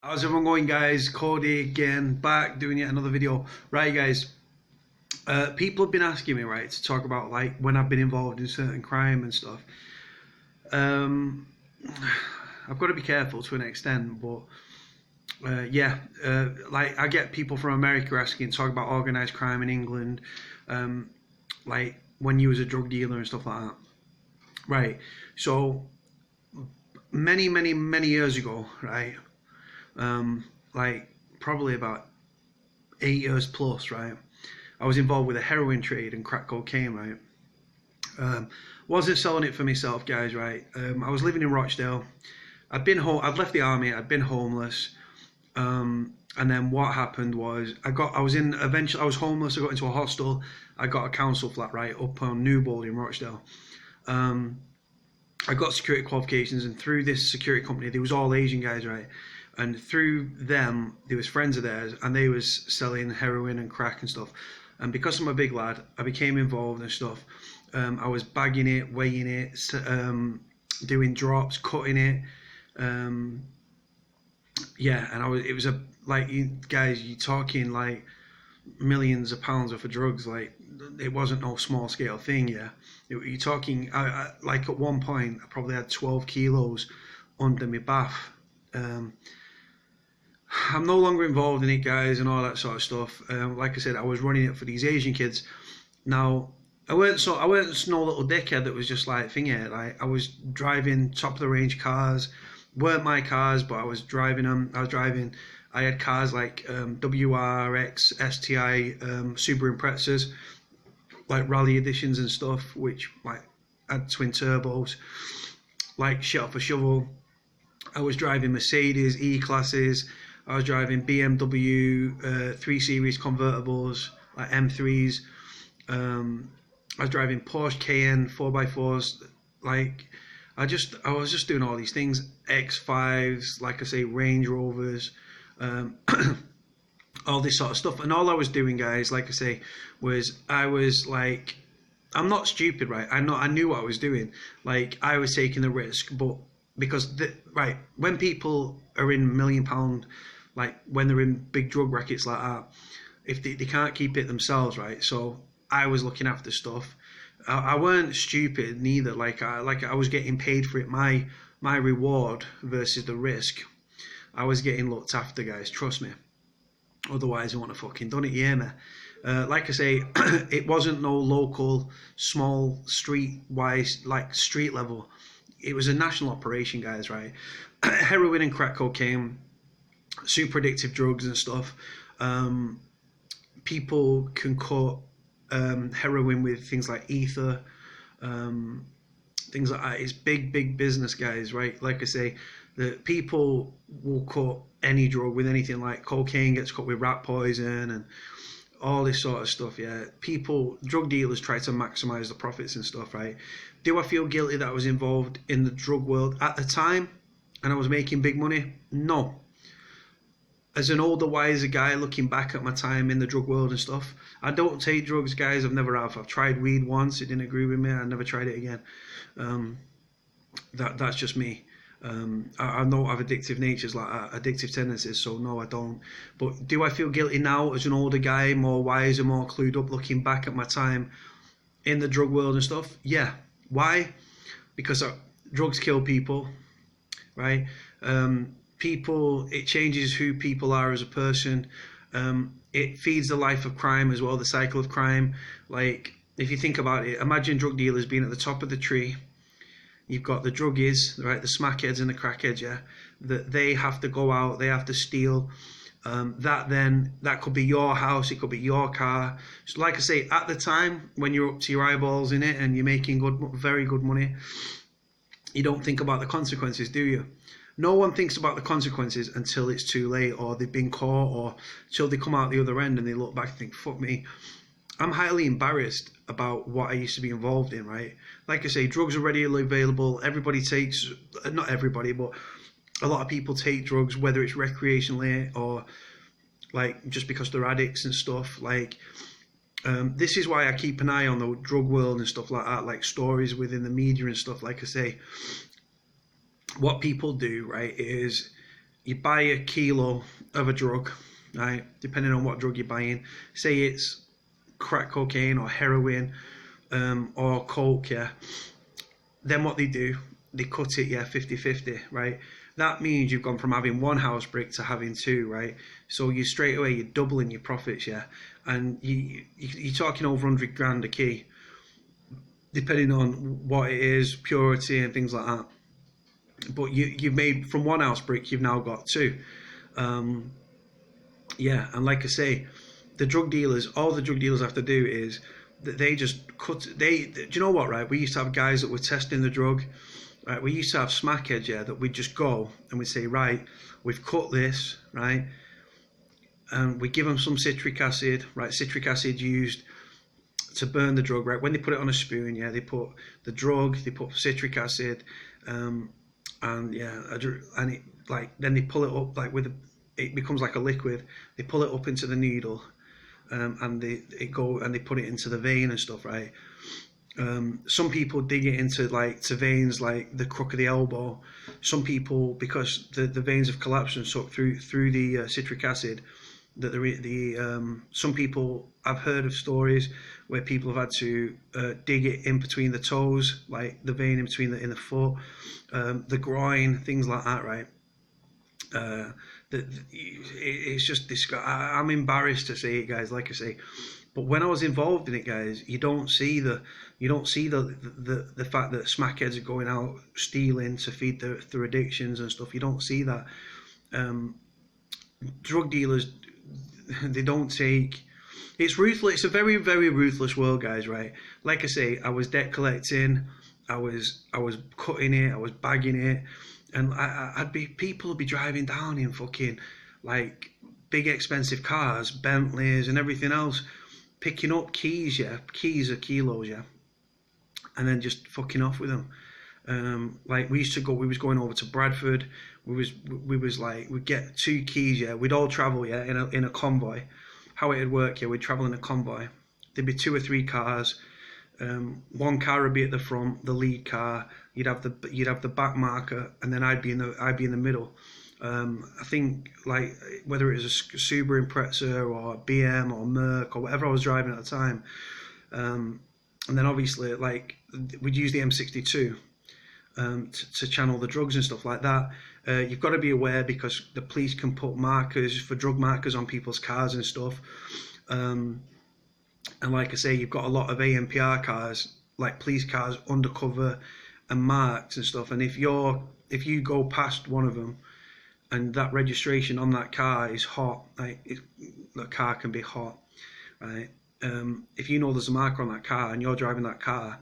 How's everyone going, guys? Cody again, back doing yet another video. Right, guys, people have been asking me, right, to talk about like when I've been involved in certain crime and stuff. Um, I've got to be careful to an extent, but like I get people from America asking, talk about organized crime in England, um, like when you was a drug dealer and stuff like that. Right. So many years ago, right? Um, like probably about 8 years plus, right? I was involved with a heroin trade and crack cocaine, right? Um, wasn't selling it for myself, guys, right? I was living in Rochdale. I'd been home. I'd left the army. I'd been homeless. And then what happened was I was in eventually I was homeless. I got into a hostel. I got a council flat right up on Newbold in Rochdale. Um, I got security qualifications, and through this security company, there was all Asian guys, right? And through them, there was friends of theirs, and they was selling heroin and crack and stuff. And because I'm a big lad, I became involved and stuff. I was bagging it, weighing it, doing drops, cutting it. Um, yeah, and it was a like you guys, you talking like millions of pounds worth of drugs. Like it wasn't no small scale thing. Yeah, you're talking. Like at one point, I probably had 12 kilos under my bath. Um, I'm no longer involved in it, guys, and all that sort of stuff. Like I said, I was running it for these Asian kids. Now, I weren't no little dickhead that was just like thingy. Like I was driving top of the range cars, weren't my cars, but I was driving them. I was driving. I had cars like WRX, STI, Subaru Imprezas, like rally editions and stuff, which like had twin turbos, like shit off a shovel. I was driving Mercedes E classes. I was driving BMW 3 Series convertibles, like M3s. I was driving Porsche Cayenne 4x4s. Like I was just doing all these things. X5s, like I say, Range Rovers, um, all this sort of stuff. And all I was doing, guys, like I say, was I was like, I'm not stupid, right? I knew what I was doing. Like I was taking the risk, but because right when people are in £1 million, like when they're in big drug rackets like that, if they can't keep it themselves, right? So I was looking after stuff. I weren't stupid neither. Like I was getting paid for it. My reward versus the risk. I was getting looked after, guys. Trust me. Otherwise, I wouldn't have fucking done it. Yeah, man. Like I say, it wasn't no local, small, street wise, like street level. It was a national operation, guys. Right? Heroin and crack cocaine, super addictive drugs and stuff. People can cut heroin with things like ether, um, things like that. It's big business, guys. Right? Like I say, the people will cut any drug with anything. Like cocaine gets cut with rat poison and all this sort of stuff. Yeah, people, drug dealers try to maximize the profits and stuff. Right? Do I feel guilty that I was involved in the drug world at the time and I was making big money? No. As an older, wiser guy looking back at my time in the drug world and stuff, I don't take drugs, guys. I've never have. I've tried weed once. It didn't agree with me. I never tried it again. Um, that's just me. I know I have addictive natures, like addictive tendencies, so no, I don't. But do I feel guilty now as an older guy, more wiser, more clued up, looking back at my time in the drug world and stuff? Yeah. Why? Because drugs kill people, right? People, it changes who people are as a person. It feeds the life of crime as well, the cycle of crime. Like, if you think about it, imagine drug dealers being at the top of the tree. You've got the druggies, right, the smackheads and the crackheads, yeah, that they have to go out, they have to steal. That could be your house, it could be your car. So like I say, at the time when you're up to your eyeballs in it and you're making very good money, you don't think about the consequences, do you? No one thinks about the consequences until it's too late, or they've been caught, or until they come out the other end and they look back and think, fuck me. I'm highly embarrassed about what I used to be involved in, right? Like I say, drugs are readily available. Everybody takes, not everybody, but a lot of people take drugs, whether it's recreationally or like just because they're addicts and stuff. Like, this is why I keep an eye on the drug world and stuff like that, like stories within the media and stuff. Like I say, what people do, right, is you buy a kilo of a drug, right? Depending on what drug you're buying. Say it's crack cocaine or heroin, or coke, yeah. Then what they do, they cut it, yeah, 50-50, right? That means you've gone from having one house brick to having two, right? So you straight away, you're doubling your profits, yeah. And you're talking over 100 grand a key, depending on what it is, purity and things like that. But you've made from one house brick, you've now got two. Um, yeah, and like I say, all the drug dealers have to do is that they just cut. Do you know what? Right, we used to have guys that were testing the drug. Right, we used to have smackheads, yeah, that we'd just go and we'd say, right, we've cut this, right, and we give them some citric acid, right? Citric acid used to burn the drug, right? When they put it on a spoon, yeah, they put the drug, they put citric acid, and yeah, and it like then they pull it up like it becomes like a liquid. They pull it up into the needle, and they put it into the vein and stuff, right? Some people dig it into to veins like the crook of the elbow. Some people, because the veins have collapsed and sucked through the citric acid, that some people, I've heard of stories where people have had to dig it in between the toes, like the vein in between in the foot, the groin, things like that, right? It's just I'm embarrassed to say it, guys. Like I say, but when I was involved in it, guys, you don't see the fact that smackheads are going out stealing to feed their addictions and stuff. You don't see that. Drug dealers, they don't take. It's ruthless. It's a very, very ruthless world, guys. Right? Like I say, I was debt collecting. I was cutting it. I was bagging it. And people would be driving down in fucking like big expensive cars, Bentleys and everything else, picking up keys, yeah, keys are kilos, yeah, and then just fucking off with them. Like we was going over to Bradford. We was like, we'd get 2 keys, yeah, we'd all travel, yeah, in a convoy. How it'd work, yeah, we'd travel in a convoy. There'd be 2 or 3 cars. One car would be at the front, the lead car. You'd have the back marker, and then I'd be in the middle. I think like whether it was a Subaru Impreza or a BM or Merc or whatever I was driving at the time, and then obviously like we'd use the M62 to channel the drugs and stuff like that. You've got to be aware because the police can put drug markers on people's cars and stuff. And like I say, you've got a lot of ANPR cars, like police cars, undercover and marked and stuff. And if you go past one of them, and that registration on that car is hot, the car can be hot, right? If you know there's a marker on that car and you're driving that car,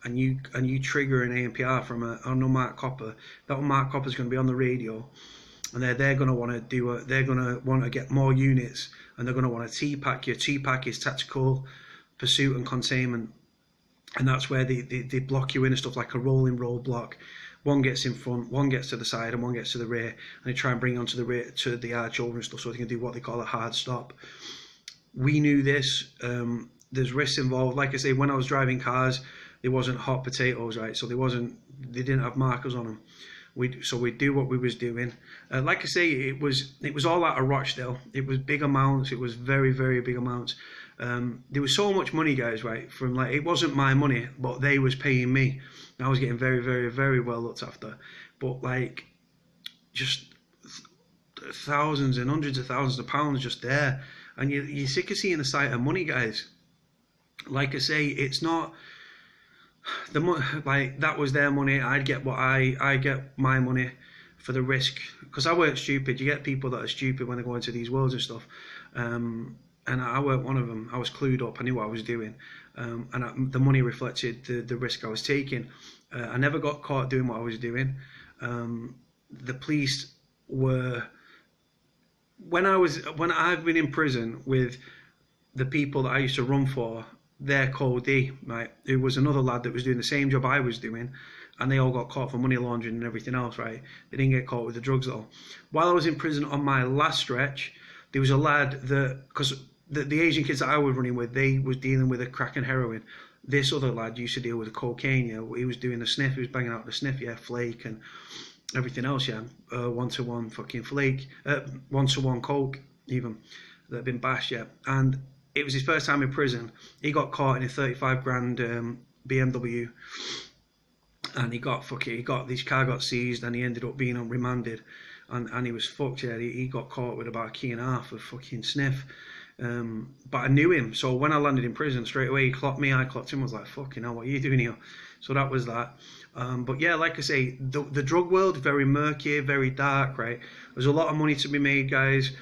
and you trigger an ANPR from an unmarked copper, that unmarked copper is going to be on the radio, and they're going to want to get more units, and they're going to want to TPAC. Your TPAC is tactical pursuit and containment, and that's where they block you in and stuff like a rolling roadblock. One gets in front, one gets to the side, and one gets to the rear, and they try and bring onto the rear to the arch over and stuff, so they can do what they call a hard stop. We knew this. There's risks involved. Like I say, when I was driving cars, there wasn't hot potatoes, right? So they didn't have markers on them. We'd do what we was doing. Like I say, it was all out of Rochdale. It was big amounts. It was very, very big amounts. There was so much money, guys, right? From like, it wasn't my money, but they was paying me. And I was getting very, very, very well looked after. But like, just thousands and hundreds of thousands of pounds just there. And you're sick of seeing the sight of money, guys. Like I say, it's not the money, like that was their money. I'd get I get my money for the risk, because I weren't stupid. You get people that are stupid when they go into these worlds and stuff, and I weren't one of them. I was clued up. I knew what I was doing, and the money reflected the risk I was taking. I never got caught doing what I was doing. The police were, when I've been in prison with the people that I used to run for, they're Cody, right, who was another lad that was doing the same job I was doing, and they all got caught for money laundering and everything else, right? They didn't get caught with the drugs though. While I was in prison on my last stretch, there was a lad that, because the Asian kids that I was running with, they was dealing with a crack and heroin. This other lad used to deal with the cocaine, yeah. He was doing the sniff, he was banging out the sniff, yeah, flake, and everything else, yeah. 1-to-1 fucking flake, 1-to-1 coke, even, that had been bashed, yeah. And it was his first time in prison. He got caught in a 35 grand BMW, and his car got seized, and he ended up being remanded, and he was fucked. Yeah, he got caught with about a key and a half of fucking sniff. But I knew him, so when I landed in prison, straight away he clocked me, I clocked him. I was like, fucking hell, what are you doing here? So that was that. But yeah, like I say, the drug world, very murky, very dark, right? There's a lot of money to be made, guys.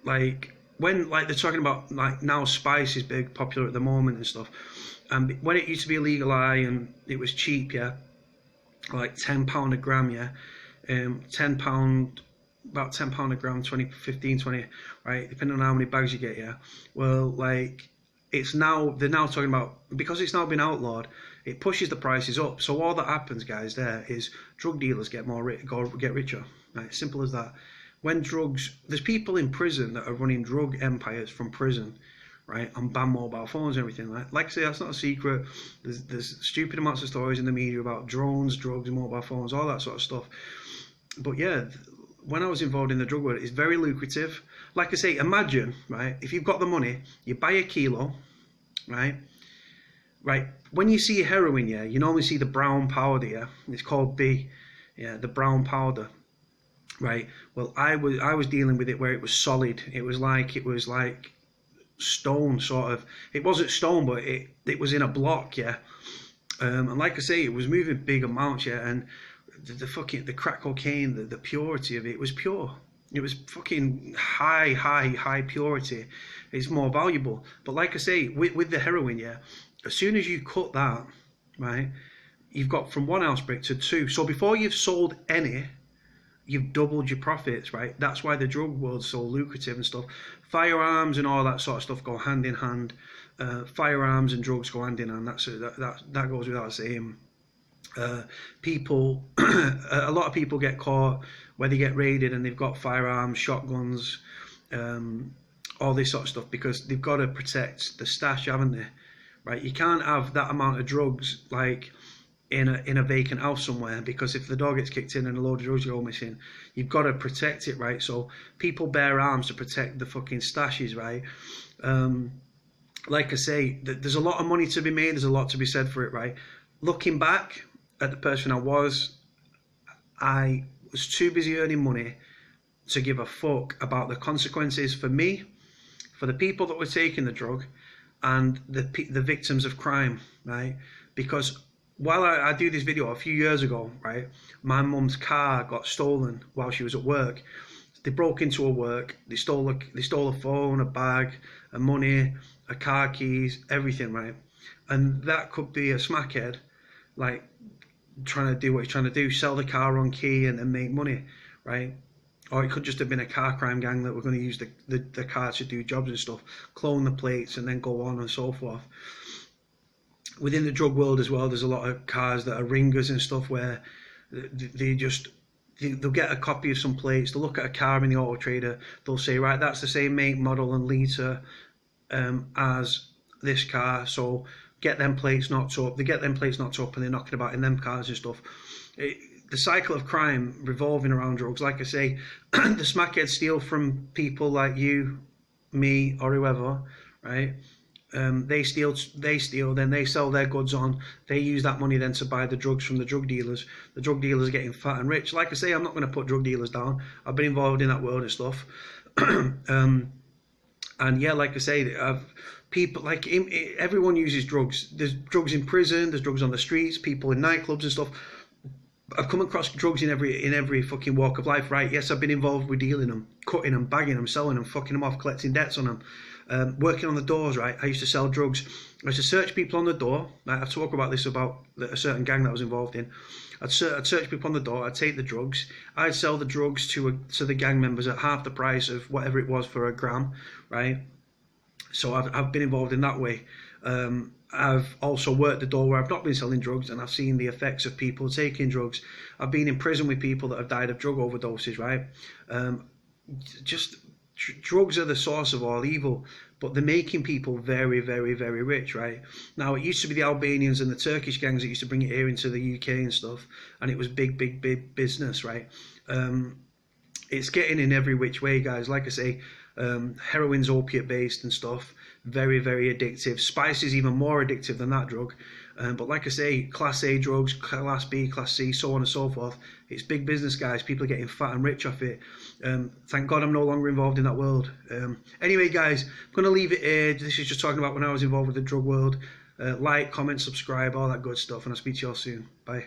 Like when they're talking about, like, now spice is big, popular at the moment and stuff. And when it used to be illegal, and it was cheap, yeah, like £10 a gram, yeah, £10, about £10 a gram, 15, 20, right, depending on how many bags you get, yeah. Well, like, they're now talking about, because it's now been outlawed, it pushes the prices up. So all that happens, guys, there is drug dealers get richer, right? Simple as that. There's people in prison that are running drug empires from prison, right, on banned mobile phones and everything. Like I say, that's not a secret. There's stupid amounts of stories in the media about drones, drugs, mobile phones, all that sort of stuff. But yeah, when I was involved in the drug world, it's very lucrative. Like I say, imagine, right, if you've got the money, you buy a kilo, right? When you see heroin, yeah, you normally see the brown powder, yeah. It's called B, yeah, the brown powder, right? Well, I was dealing with it where it was solid. It was like stone, sort of. It wasn't stone, but it was in a block, yeah. And like I say, it was moving big amounts, yeah. And the crack cocaine, the purity of it was pure. It was fucking high purity. It's more valuable. But like I say, with the heroin, yeah, as soon as you cut that, right, you've got from 1 ounce brick to 2. So before you've sold any, you've doubled your profits, right? That's why the drug world's so lucrative and stuff. Firearms and all that sort of stuff go hand in hand. Firearms and drugs go hand in hand. That goes without saying. People, a lot of people get caught where they get raided and they've got firearms, shotguns, all this sort of stuff, because they've got to protect the stash, haven't they? Right? You can't have that amount of drugs, like, in a vacant house somewhere, because if the door gets kicked in and a load of drugs go missing, you've got to protect it, right? So people bear arms to protect the fucking stashes, right? Like I say, there's a lot of money to be made. There's a lot to be said for it, right? Looking back at the person I was too busy earning money to give a fuck about the consequences for me, for the people that were taking the drug, and the victims of crime, right? Because while I do this video a few years ago, right, my mum's car got stolen while she was at work. They broke into her work. They stole a phone, a bag, a money, a car keys, everything, right? And that could be a smackhead, like, trying to do what he's trying to do, sell the car on key and then make money, right? Or it could just have been a car crime gang that were going to use the car to do jobs and stuff, clone the plates and then go on and so forth. Within the drug world as well, there's a lot of cars that are ringers and stuff where they'll get a copy of some plates, they'll look at a car in the auto trader, they'll say, right, that's the same make, model and litre as this car, so get them plates knocked up. They get them plates knocked up and they're knocking about in them cars and stuff. The cycle of crime revolving around drugs. Like I say, the smackheads steal from people like you, me, or whoever, right? They steal, then they sell their goods on. They use that money then to buy the drugs from the drug dealers. The drug dealers are getting fat and rich. Like I say, I'm not going to put drug dealers down. I've been involved in that world and stuff. And yeah, like I say, people, like, everyone uses drugs. There's drugs in prison, there's drugs on the streets, people in nightclubs and stuff. I've come across drugs in every fucking walk of life, right? Yes, I've been involved with dealing them, cutting them, bagging them, selling them, fucking them off, collecting debts on them, working on the doors, right? I used to sell drugs. I used to search people on the door. I talk about this about a certain gang that I was involved in. I'd search people on the door. I'd take the drugs. I'd sell the drugs to the gang members at half the price of whatever it was for a gram, right? So I've been involved in that way. I've also worked the door where I've not been selling drugs, and I've seen the effects of people taking drugs. I've been in prison with people that have died of drug overdoses, right? Drugs are the source of all evil. but they're making people very, very, very rich, right? Now, it used to be the Albanians and the Turkish gangs that used to bring it here into the UK and stuff, and it was big, big, big business, right? It's getting in every which way, guys. Like I say, heroin's opiate based and stuff, very, very addictive. Spice is even more addictive than that drug. But like I say, class A drugs, class B, class C, so on and so forth. It's big business, guys. People are getting fat and rich off it. Thank God I'm no longer involved in that world. Anyway, guys, I'm going to leave it here. This is just talking about when I was involved with the drug world. Like, comment, subscribe, all that good stuff. And I'll speak to you all soon. Bye.